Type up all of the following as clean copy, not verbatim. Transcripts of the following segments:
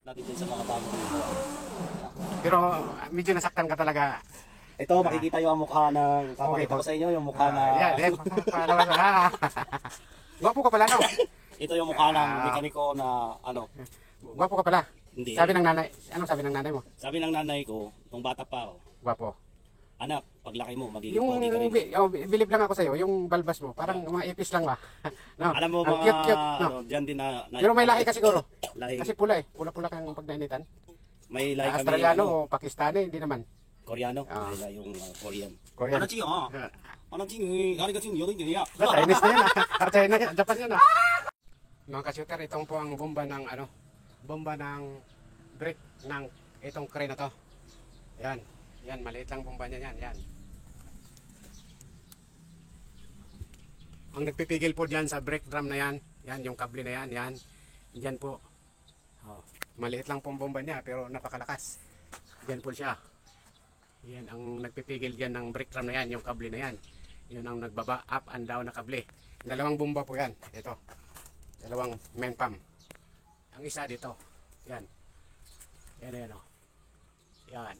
natin din sa mga bagong buwan. Pero medyo nasaktan ka talaga. Ito, makikita yung mukha ng, papakita ko sa inyo yung mukha na, Yan. Gwapo ka pala, no? ito yung mukha ng mekaniko na, ano, Gwapo ka pala. hindi. Sabi ng nanay, anong sabi ng nanay mo? Sabi ng nanay ko, nung bata pa ako, Gwapo. anak, paglaki mo, magiging Yung, pogi ka rin. bilib lang ako sa'yo, yung balbas mo, parang mga ipis lang ba? No? Alam mo Ang mga, cute, no? ano, dyan din na, Pero may lahi ka siguro. lahi, Kasi pula eh. Pula-pula kang pagnainitan. may lahi kami, Australiano ano, o Pakistani, hindi naman. Koreano, Ah. may lahi yung Korean. Korean. Ano chiyo, ano chiyo, ano chiyo, yun yung Chinese na yan ah. China yan, Japan yan ah. Mga ka-shooter, itong po ang bomba ng ano, bomba ng brake ng itong crane na to. Yan, yan, maliit lang bomba niya yan, yan. Ang nagpipigil po dyan sa brake drum na yan, yan yung kable na yan, yan. Yan po. Oh, maliit lang pong bomba niya pero napakalakas. Yan po siya. Yan ang nagpipigil dyan ng brake drum na yan, yung kable na yan. Yun ang nagbaba up and down na kable. Dalawang bomba po yan. Ito. Dalawang main pump. Ang isa dito. Yan. Yan yan o. Yan.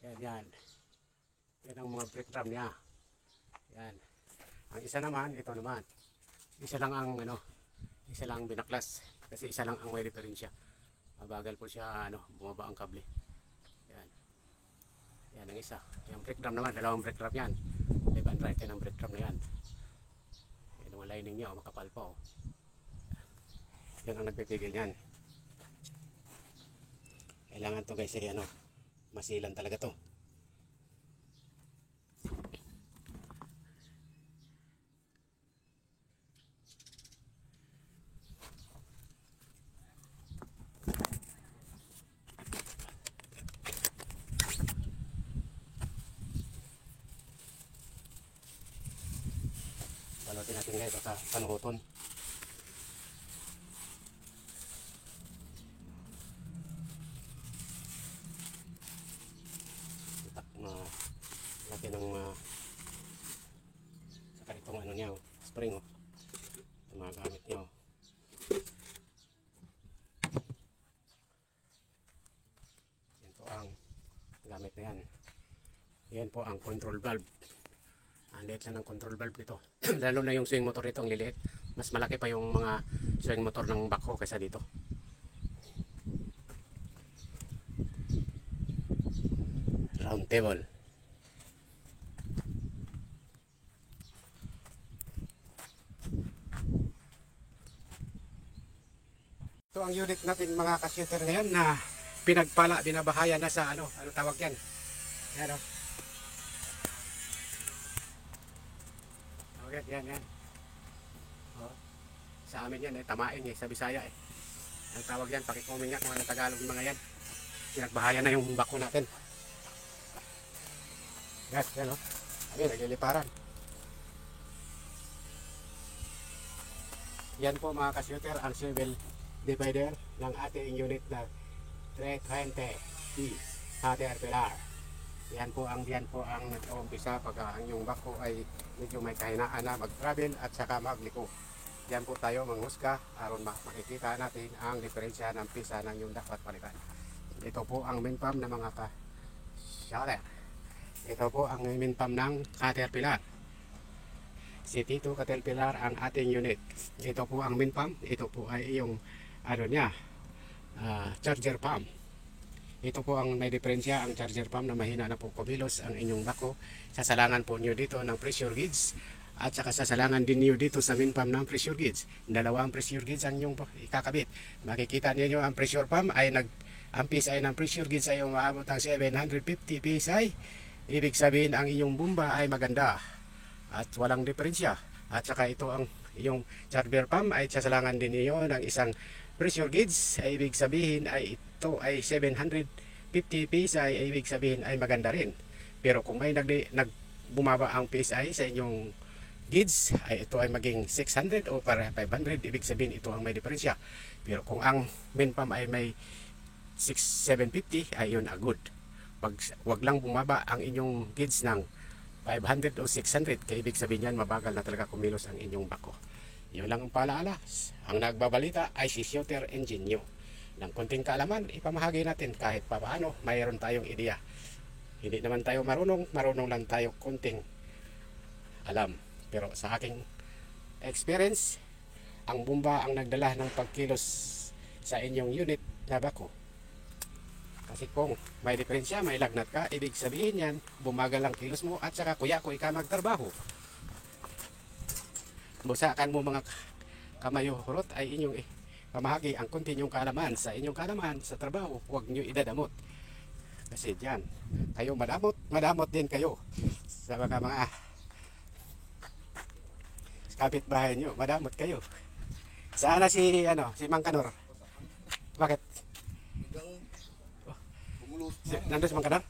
Yan yan. Yan ang mga brake drum niya. Yan. Ang isa naman, ito naman. Isa lang ang ano, isa lang binaklas. Kasi isa lang ang may diferensya. Mabagal po siya ano, bumaba ang kable. Yan. Yan ang isa. Yung brake drum naman, dalawang brake drum yan. Left and right yan ang brake drum na yan. Yan ang lining niya, makapal pa oh. Yan ang nagpipigil yan. Kailangan to guys ay ano, masilan talaga to. Balutin natin guys sa panuhuton. Itak na natin ang saka itong ano niya, spring oh. Ito mga gamit niya oh. Yan po ang gamit na yan. Yan po ang control valve. Ang liit lang ng control valve nito. Lalo na yung swing motor nito, ang liliit. Mas malaki pa yung mga swing motor ng backhoe kaysa dito. Round table. Ito ang unit natin mga ka-shooter ngayon na pinagpala, binabahayan na sa ano tawag yan? Yan o. Okay, yan, yan. Oh. Sa amin yan, tamain eh, sa Bisaya eh. Ang tawag yan, pakikomen nga kung ano Tagalog yung mga yan. Pinagbahayan na yung bako natin. Yan, yan o. Ayun, nagliliparan. Yan po mga ka-shooter, ang swivel divider ng ating unit na 320 Caterpillar. Yan po ang nag-uumpisa pag ang yung bako ay medyo may kahinaan na mag-travel at saka magliko. Yan po tayo manghusga aron makikita natin ang diferensya ng pisa ng yung dapat palitan. Ito po ang main pump ng mga ka-shooter. Ito po ang main pump ng Caterpillar. Si Tito Caterpillar ang ating unit. Ito po ang main pump. Ito po ay yung ano niya, charger pump. Ito po ang may diferensya, ang charger pump na mahina na po kumilos ang inyong bako. Sasalangan po nyo dito ng pressure gauge at saka sasalangan din nyo dito sa main pump ng pressure gauge. Dalawang pressure gauge ang inyong ikakabit. Makikita niyo ang pressure pump ay ang PSI ng pressure gauge ay umaabot ng 750 PSI. Ibig sabihin ang inyong bomba ay maganda at walang diferensya. At saka ito ang yung charger pump ay sasalangan din niyo ng isang pressure gauge. Ay ibig sabihin ay ito ay 750 PSI, ay ibig sabihin ay maganda rin. Pero kung may bumaba ang PSI sa inyong gauge, ay ito ay maging 600 o para 500, ibig sabihin ito ang may diferensya. Pero kung ang main pump ay may 750, ay yun good. Wag lang bumaba ang inyong gauge ng 500 o 600, kaya ibig sabihin yan mabagal na talaga kumilos ang inyong bako. Yun lang ang paalaala. Ang nagbabalita ay si Shooter Engine nyo. ng konting kaalaman, ipamahagi natin kahit papaano mayroon tayong ideya. Hindi naman tayo marunong lang tayo konting alam. Pero sa aking experience, ang bomba ang nagdala ng pagkilos sa inyong unit na bako. Kasi kung may diferensya, may lagnat ka, ibig sabihin yan, bumagal ang kilos mo at saka kuya-kuy ka magtrabaho. Busakan mo mga kamayo hurot ay inyong pamahagi ang konti inyong kaalaman sa inyong kaalaman sa trabaho. Huwag nyo idadamot. Kasi dyan, kayo madamot din kayo sa mga kapitbahay nyo, madamot kayo. Saan na si Mang Kanor? Bakit? Nandun si Mang Kanor?